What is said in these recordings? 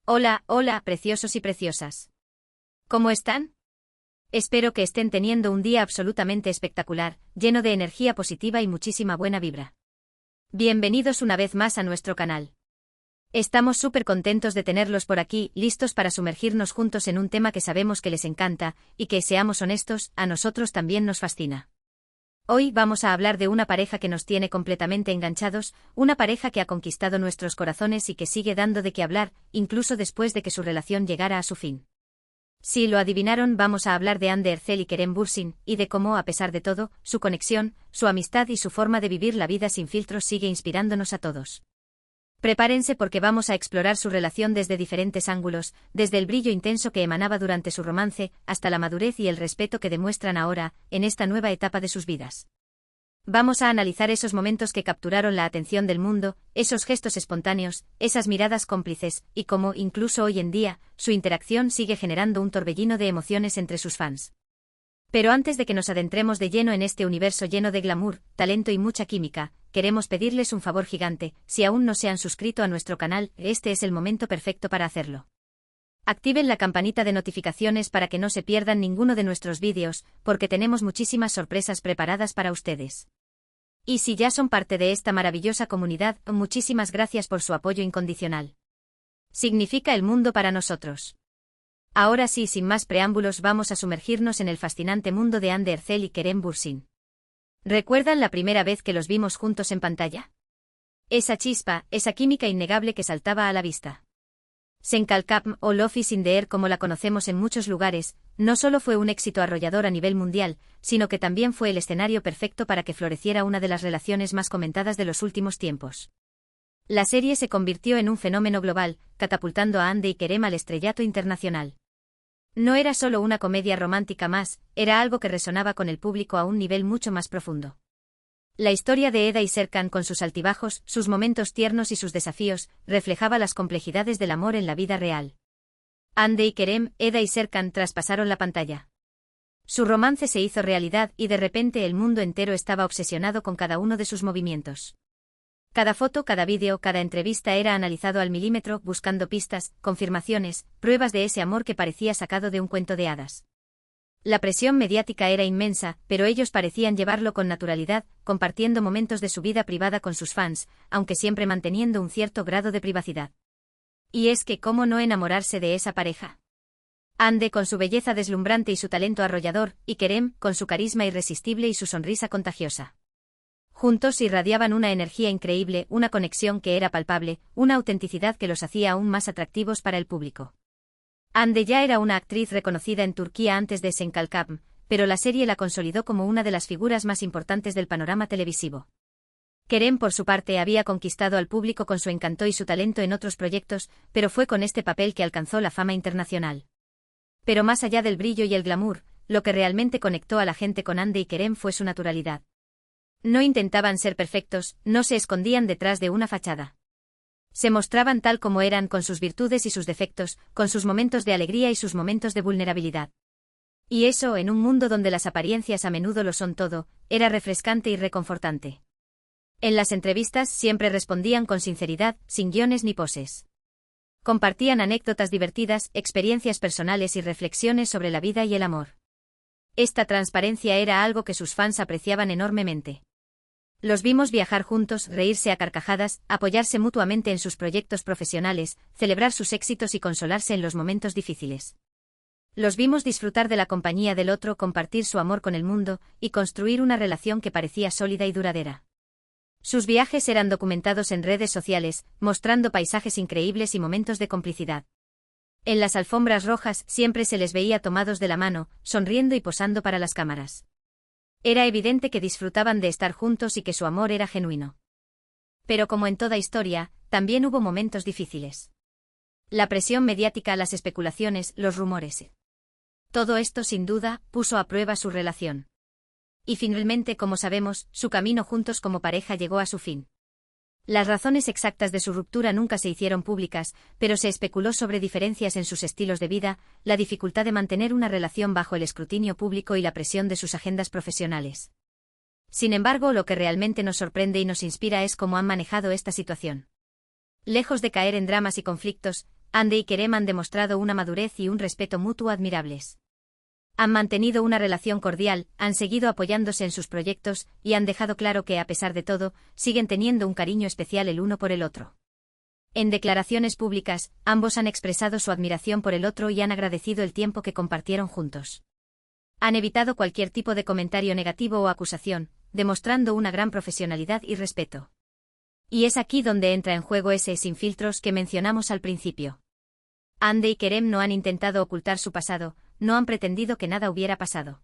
Hola, hola, preciosos y preciosas. ¿Cómo están? Espero que estén teniendo un día absolutamente espectacular, lleno de energía positiva y muchísima buena vibra. Bienvenidos una vez más a nuestro canal. Estamos súper contentos de tenerlos por aquí, listos para sumergirnos juntos en un tema que sabemos que les encanta, y que, seamos honestos, a nosotros también nos fascina. Hoy vamos a hablar de una pareja que nos tiene completamente enganchados, una pareja que ha conquistado nuestros corazones y que sigue dando de qué hablar, incluso después de que su relación llegara a su fin. Si lo adivinaron, vamos a hablar de Hande Erçel y Kerem Bürsin, y de cómo, a pesar de todo, su conexión, su amistad y su forma de vivir la vida sin filtros sigue inspirándonos a todos. Prepárense porque vamos a explorar su relación desde diferentes ángulos, desde el brillo intenso que emanaba durante su romance, hasta la madurez y el respeto que demuestran ahora, en esta nueva etapa de sus vidas. Vamos a analizar esos momentos que capturaron la atención del mundo, esos gestos espontáneos, esas miradas cómplices, y cómo, incluso hoy en día, su interacción sigue generando un torbellino de emociones entre sus fans. Pero antes de que nos adentremos de lleno en este universo lleno de glamour, talento y mucha química, queremos pedirles un favor gigante: si aún no se han suscrito a nuestro canal, este es el momento perfecto para hacerlo. Activen la campanita de notificaciones para que no se pierdan ninguno de nuestros vídeos, porque tenemos muchísimas sorpresas preparadas para ustedes. Y si ya son parte de esta maravillosa comunidad, muchísimas gracias por su apoyo incondicional. Significa el mundo para nosotros. Ahora sí, sin más preámbulos, vamos a sumergirnos en el fascinante mundo de Hande Erçel y Kerem Bürsin. ¿Recuerdan la primera vez que los vimos juntos en pantalla? Esa chispa, esa química innegable que saltaba a la vista. Senkalkam, o Love is in the Air como la conocemos en muchos lugares, no solo fue un éxito arrollador a nivel mundial, sino que también fue el escenario perfecto para que floreciera una de las relaciones más comentadas de los últimos tiempos. La serie se convirtió en un fenómeno global, catapultando a Hande y Kerem al estrellato internacional. No era solo una comedia romántica más, era algo que resonaba con el público a un nivel mucho más profundo. La historia de Eda y Serkan, con sus altibajos, sus momentos tiernos y sus desafíos, reflejaba las complejidades del amor en la vida real. Hande y Kerem, Eda y Serkan traspasaron la pantalla. Su romance se hizo realidad y de repente el mundo entero estaba obsesionado con cada uno de sus movimientos. Cada foto, cada vídeo, cada entrevista era analizado al milímetro, buscando pistas, confirmaciones, pruebas de ese amor que parecía sacado de un cuento de hadas. La presión mediática era inmensa, pero ellos parecían llevarlo con naturalidad, compartiendo momentos de su vida privada con sus fans, aunque siempre manteniendo un cierto grado de privacidad. Y es que, ¿cómo no enamorarse de esa pareja? Hande con su belleza deslumbrante y su talento arrollador, y Kerem con su carisma irresistible y su sonrisa contagiosa. Juntos irradiaban una energía increíble, una conexión que era palpable, una autenticidad que los hacía aún más atractivos para el público. Hande ya era una actriz reconocida en Turquía antes de Senkalkam, pero la serie la consolidó como una de las figuras más importantes del panorama televisivo. Kerem, por su parte, había conquistado al público con su encanto y su talento en otros proyectos, pero fue con este papel que alcanzó la fama internacional. Pero más allá del brillo y el glamour, lo que realmente conectó a la gente con Hande y Kerem fue su naturalidad. No intentaban ser perfectos, no se escondían detrás de una fachada. Se mostraban tal como eran, con sus virtudes y sus defectos, con sus momentos de alegría y sus momentos de vulnerabilidad. Y eso, en un mundo donde las apariencias a menudo lo son todo, era refrescante y reconfortante. En las entrevistas siempre respondían con sinceridad, sin guiones ni poses. Compartían anécdotas divertidas, experiencias personales y reflexiones sobre la vida y el amor. Esta transparencia era algo que sus fans apreciaban enormemente. Los vimos viajar juntos, reírse a carcajadas, apoyarse mutuamente en sus proyectos profesionales, celebrar sus éxitos y consolarse en los momentos difíciles. Los vimos disfrutar de la compañía del otro, compartir su amor con el mundo, y construir una relación que parecía sólida y duradera. Sus viajes eran documentados en redes sociales, mostrando paisajes increíbles y momentos de complicidad. En las alfombras rojas siempre se les veía tomados de la mano, sonriendo y posando para las cámaras. Era evidente que disfrutaban de estar juntos y que su amor era genuino. Pero como en toda historia, también hubo momentos difíciles. La presión mediática, las especulaciones, los rumores. Todo esto, sin duda, puso a prueba su relación. Y finalmente, como sabemos, su camino juntos como pareja llegó a su fin. Las razones exactas de su ruptura nunca se hicieron públicas, pero se especuló sobre diferencias en sus estilos de vida, la dificultad de mantener una relación bajo el escrutinio público y la presión de sus agendas profesionales. Sin embargo, lo que realmente nos sorprende y nos inspira es cómo han manejado esta situación. Lejos de caer en dramas y conflictos, Ande y Kerem han demostrado una madurez y un respeto mutuo admirables. Han mantenido una relación cordial, han seguido apoyándose en sus proyectos y han dejado claro que, a pesar de todo, siguen teniendo un cariño especial el uno por el otro. En declaraciones públicas, ambos han expresado su admiración por el otro y han agradecido el tiempo que compartieron juntos. Han evitado cualquier tipo de comentario negativo o acusación, demostrando una gran profesionalidad y respeto. Y es aquí donde entra en juego ese sin filtros que mencionamos al principio. Ande y Kerem no han intentado ocultar su pasado, no han pretendido que nada hubiera pasado.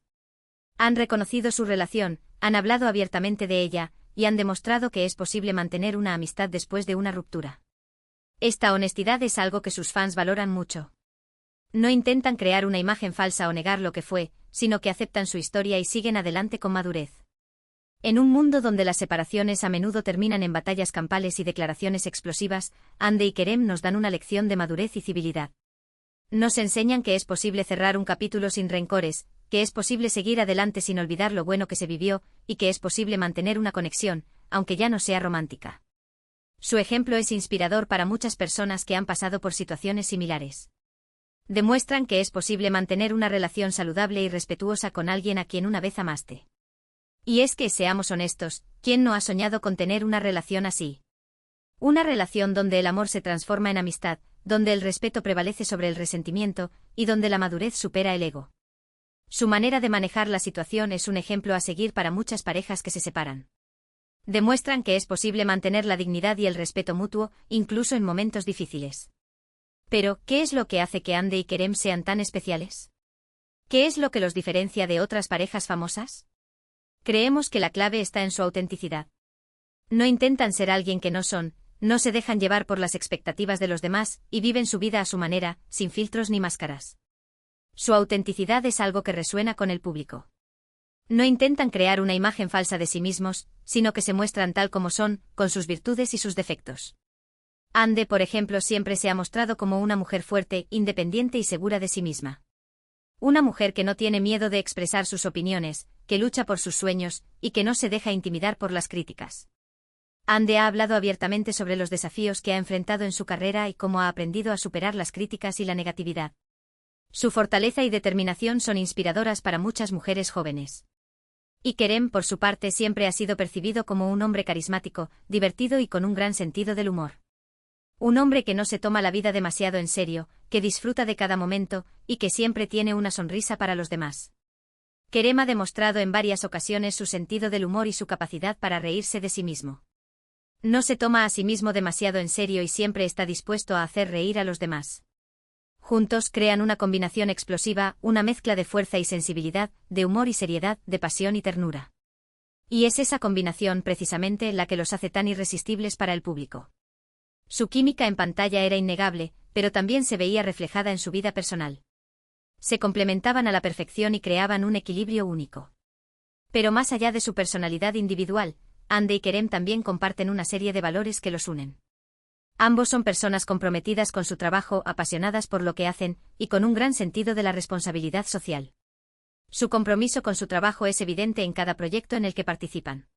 Han reconocido su relación, han hablado abiertamente de ella, y han demostrado que es posible mantener una amistad después de una ruptura. Esta honestidad es algo que sus fans valoran mucho. No intentan crear una imagen falsa o negar lo que fue, sino que aceptan su historia y siguen adelante con madurez. En un mundo donde las separaciones a menudo terminan en batallas campales y declaraciones explosivas, Ande y Kerem nos dan una lección de madurez y civilidad. Nos enseñan que es posible cerrar un capítulo sin rencores, que es posible seguir adelante sin olvidar lo bueno que se vivió, y que es posible mantener una conexión, aunque ya no sea romántica. Su ejemplo es inspirador para muchas personas que han pasado por situaciones similares. Demuestran que es posible mantener una relación saludable y respetuosa con alguien a quien una vez amaste. Y es que, seamos honestos, ¿quién no ha soñado con tener una relación así? Una relación donde el amor se transforma en amistad, donde el respeto prevalece sobre el resentimiento, y donde la madurez supera el ego. Su manera de manejar la situación es un ejemplo a seguir para muchas parejas que se separan. Demuestran que es posible mantener la dignidad y el respeto mutuo, incluso en momentos difíciles. Pero, ¿qué es lo que hace que Ande y Kerem sean tan especiales? ¿Qué es lo que los diferencia de otras parejas famosas? Creemos que la clave está en su autenticidad. No intentan ser alguien que no son, no se dejan llevar por las expectativas de los demás, y viven su vida a su manera, sin filtros ni máscaras. Su autenticidad es algo que resuena con el público. No intentan crear una imagen falsa de sí mismos, sino que se muestran tal como son, con sus virtudes y sus defectos. Ande, por ejemplo, siempre se ha mostrado como una mujer fuerte, independiente y segura de sí misma. Una mujer que no tiene miedo de expresar sus opiniones, que lucha por sus sueños, y que no se deja intimidar por las críticas. Ande ha hablado abiertamente sobre los desafíos que ha enfrentado en su carrera y cómo ha aprendido a superar las críticas y la negatividad. Su fortaleza y determinación son inspiradoras para muchas mujeres jóvenes. Y Kerem, por su parte, siempre ha sido percibido como un hombre carismático, divertido y con un gran sentido del humor. Un hombre que no se toma la vida demasiado en serio, que disfruta de cada momento, y que siempre tiene una sonrisa para los demás. Kerem ha demostrado en varias ocasiones su sentido del humor y su capacidad para reírse de sí mismo. No se toma a sí mismo demasiado en serio y siempre está dispuesto a hacer reír a los demás. Juntos crean una combinación explosiva, una mezcla de fuerza y sensibilidad, de humor y seriedad, de pasión y ternura. Y es esa combinación precisamente la que los hace tan irresistibles para el público. Su química en pantalla era innegable, pero también se veía reflejada en su vida personal. Se complementaban a la perfección y creaban un equilibrio único. Pero más allá de su personalidad individual, Ande y Kerem también comparten una serie de valores que los unen. Ambos son personas comprometidas con su trabajo, apasionadas por lo que hacen, y con un gran sentido de la responsabilidad social. Su compromiso con su trabajo es evidente en cada proyecto en el que participan.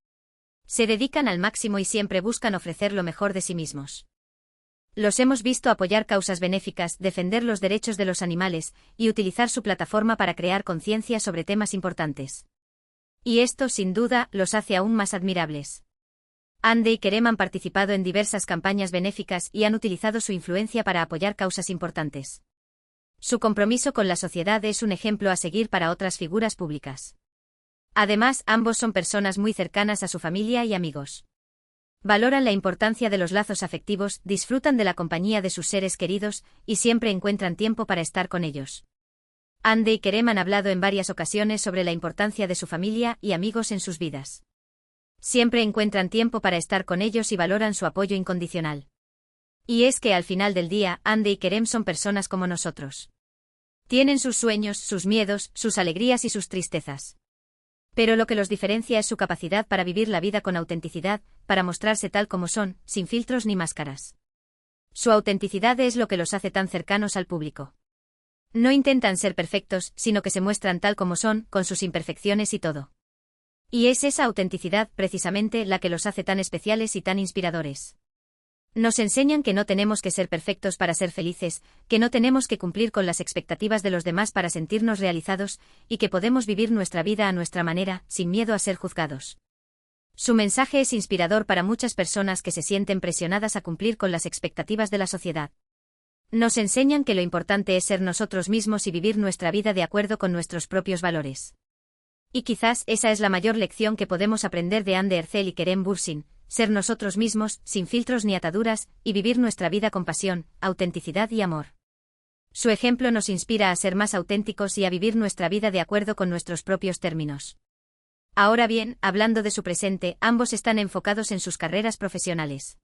Se dedican al máximo y siempre buscan ofrecer lo mejor de sí mismos. Los hemos visto apoyar causas benéficas, defender los derechos de los animales, y utilizar su plataforma para crear conciencia sobre temas importantes. Y esto, sin duda, los hace aún más admirables. Ande y Kerem han participado en diversas campañas benéficas y han utilizado su influencia para apoyar causas importantes. Su compromiso con la sociedad es un ejemplo a seguir para otras figuras públicas. Además, ambos son personas muy cercanas a su familia y amigos. Valoran la importancia de los lazos afectivos, disfrutan de la compañía de sus seres queridos, y siempre encuentran tiempo para estar con ellos. Ande y Kerem han hablado en varias ocasiones sobre la importancia de su familia y amigos en sus vidas. Siempre encuentran tiempo para estar con ellos y valoran su apoyo incondicional. Y es que al final del día, Ande y Kerem son personas como nosotros. Tienen sus sueños, sus miedos, sus alegrías y sus tristezas. Pero lo que los diferencia es su capacidad para vivir la vida con autenticidad, para mostrarse tal como son, sin filtros ni máscaras. Su autenticidad es lo que los hace tan cercanos al público. No intentan ser perfectos, sino que se muestran tal como son, con sus imperfecciones y todo. Y es esa autenticidad, precisamente, la que los hace tan especiales y tan inspiradores. Nos enseñan que no tenemos que ser perfectos para ser felices, que no tenemos que cumplir con las expectativas de los demás para sentirnos realizados, y que podemos vivir nuestra vida a nuestra manera, sin miedo a ser juzgados. Su mensaje es inspirador para muchas personas que se sienten presionadas a cumplir con las expectativas de la sociedad. Nos enseñan que lo importante es ser nosotros mismos y vivir nuestra vida de acuerdo con nuestros propios valores. Y quizás esa es la mayor lección que podemos aprender de Andy Herzel y Kerem Bürsin: ser nosotros mismos, sin filtros ni ataduras, y vivir nuestra vida con pasión, autenticidad y amor. Su ejemplo nos inspira a ser más auténticos y a vivir nuestra vida de acuerdo con nuestros propios términos. Ahora bien, hablando de su presente, ambos están enfocados en sus carreras profesionales.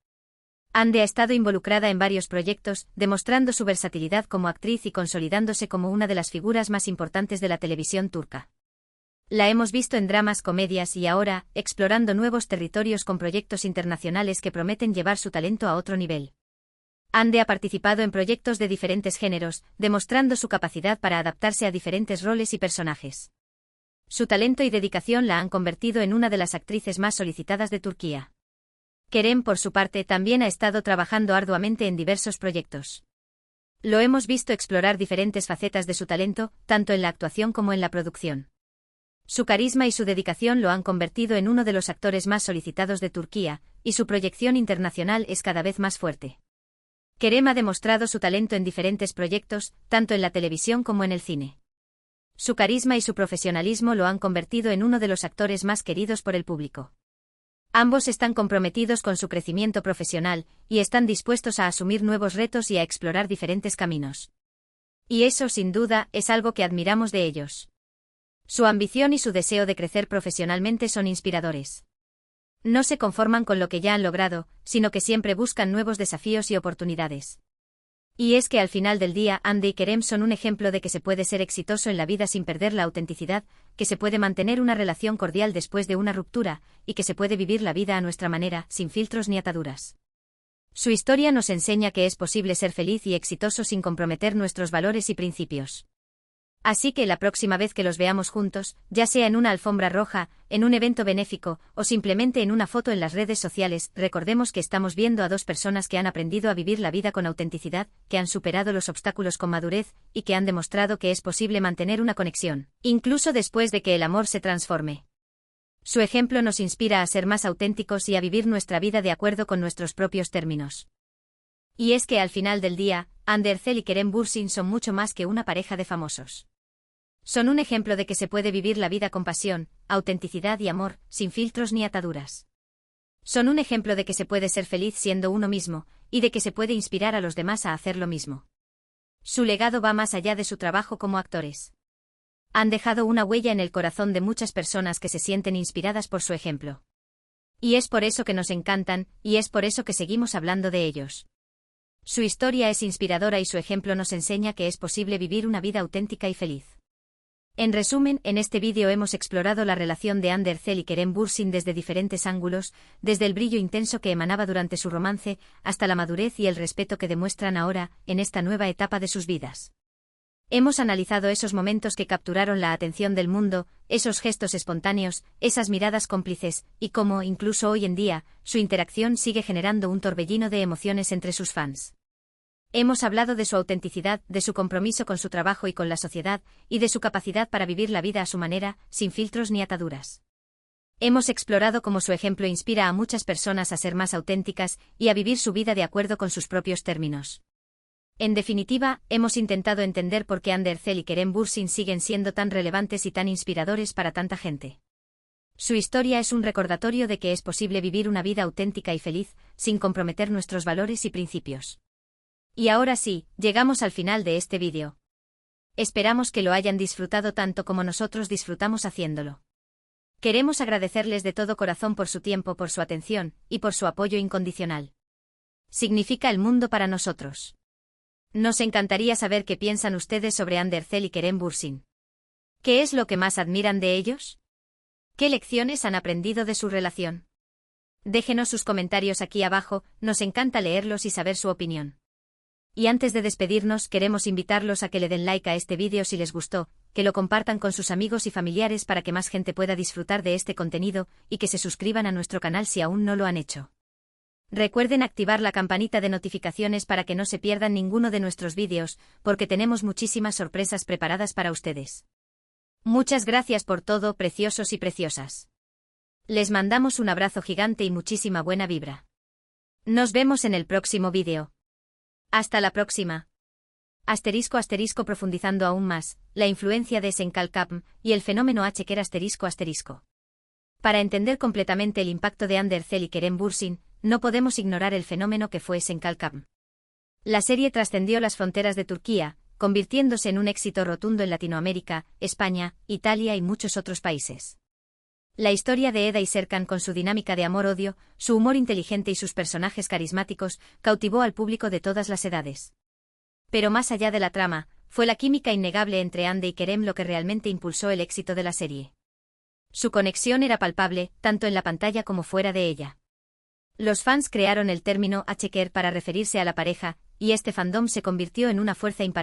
Andy ha estado involucrada en varios proyectos, demostrando su versatilidad como actriz y consolidándose como una de las figuras más importantes de la televisión turca. La hemos visto en dramas, comedias y ahora, explorando nuevos territorios con proyectos internacionales que prometen llevar su talento a otro nivel. Andy ha participado en proyectos de diferentes géneros, demostrando su capacidad para adaptarse a diferentes roles y personajes. Su talento y dedicación la han convertido en una de las actrices más solicitadas de Turquía. Kerem, por su parte, también ha estado trabajando arduamente en diversos proyectos. Lo hemos visto explorar diferentes facetas de su talento, tanto en la actuación como en la producción. Su carisma y su dedicación lo han convertido en uno de los actores más solicitados de Turquía, y su proyección internacional es cada vez más fuerte. Kerem ha demostrado su talento en diferentes proyectos, tanto en la televisión como en el cine. Su carisma y su profesionalismo lo han convertido en uno de los actores más queridos por el público. Ambos están comprometidos con su crecimiento profesional, y están dispuestos a asumir nuevos retos y a explorar diferentes caminos. Y eso, sin duda, es algo que admiramos de ellos. Su ambición y su deseo de crecer profesionalmente son inspiradores. No se conforman con lo que ya han logrado, sino que siempre buscan nuevos desafíos y oportunidades. Y es que al final del día, Andy y Kerem son un ejemplo de que se puede ser exitoso en la vida sin perder la autenticidad, que se puede mantener una relación cordial después de una ruptura, y que se puede vivir la vida a nuestra manera, sin filtros ni ataduras. Su historia nos enseña que es posible ser feliz y exitoso sin comprometer nuestros valores y principios. Así que la próxima vez que los veamos juntos, ya sea en una alfombra roja, en un evento benéfico, o simplemente en una foto en las redes sociales, recordemos que estamos viendo a dos personas que han aprendido a vivir la vida con autenticidad, que han superado los obstáculos con madurez, y que han demostrado que es posible mantener una conexión, incluso después de que el amor se transforme. Su ejemplo nos inspira a ser más auténticos y a vivir nuestra vida de acuerdo con nuestros propios términos. Y es que al final del día, Andy Herzel y Kerem Bürsin son mucho más que una pareja de famosos. Son un ejemplo de que se puede vivir la vida con pasión, autenticidad y amor, sin filtros ni ataduras. Son un ejemplo de que se puede ser feliz siendo uno mismo, y de que se puede inspirar a los demás a hacer lo mismo. Su legado va más allá de su trabajo como actores. Han dejado una huella en el corazón de muchas personas que se sienten inspiradas por su ejemplo. Y es por eso que nos encantan, y es por eso que seguimos hablando de ellos. Su historia es inspiradora y su ejemplo nos enseña que es posible vivir una vida auténtica y feliz. En resumen, en este vídeo hemos explorado la relación de Andy Herzel y Kerem Bürsin desde diferentes ángulos, desde el brillo intenso que emanaba durante su romance, hasta la madurez y el respeto que demuestran ahora, en esta nueva etapa de sus vidas. Hemos analizado esos momentos que capturaron la atención del mundo, esos gestos espontáneos, esas miradas cómplices, y cómo, incluso hoy en día, su interacción sigue generando un torbellino de emociones entre sus fans. Hemos hablado de su autenticidad, de su compromiso con su trabajo y con la sociedad, y de su capacidad para vivir la vida a su manera, sin filtros ni ataduras. Hemos explorado cómo su ejemplo inspira a muchas personas a ser más auténticas y a vivir su vida de acuerdo con sus propios términos. En definitiva, hemos intentado entender por qué Andy Herzel y Kerem Bürsin siguen siendo tan relevantes y tan inspiradores para tanta gente. Su historia es un recordatorio de que es posible vivir una vida auténtica y feliz, sin comprometer nuestros valores y principios. Y ahora sí, llegamos al final de este vídeo. Esperamos que lo hayan disfrutado tanto como nosotros disfrutamos haciéndolo. Queremos agradecerles de todo corazón por su tiempo, por su atención, y por su apoyo incondicional. Significa el mundo para nosotros. Nos encantaría saber qué piensan ustedes sobre Andy Herzel y Kerem Bürsin. ¿Qué es lo que más admiran de ellos? ¿Qué lecciones han aprendido de su relación? Déjenos sus comentarios aquí abajo, nos encanta leerlos y saber su opinión. Y antes de despedirnos, queremos invitarlos a que le den like a este vídeo si les gustó, que lo compartan con sus amigos y familiares para que más gente pueda disfrutar de este contenido, y que se suscriban a nuestro canal si aún no lo han hecho. Recuerden activar la campanita de notificaciones para que no se pierdan ninguno de nuestros vídeos, porque tenemos muchísimas sorpresas preparadas para ustedes. Muchas gracias por todo, preciosos y preciosas. Les mandamos un abrazo gigante y muchísima buena vibra. Nos vemos en el próximo vídeo. Hasta la próxima. *** profundizando aún más, la influencia de Senkalkapm y el fenómeno Hacker ***. Para entender completamente el impacto de Andercel y Kerem Bürsin, no podemos ignorar el fenómeno que fue Senkalkapm. La serie trascendió las fronteras de Turquía, convirtiéndose en un éxito rotundo en Latinoamérica, España, Italia y muchos otros países. La historia de Eda y Serkan, con su dinámica de amor-odio, su humor inteligente y sus personajes carismáticos, cautivó al público de todas las edades. Pero más allá de la trama, fue la química innegable entre Hande y Kerem lo que realmente impulsó el éxito de la serie. Su conexión era palpable, tanto en la pantalla como fuera de ella. Los fans crearon el término Hacker para referirse a la pareja, y este fandom se convirtió en una fuerza imparable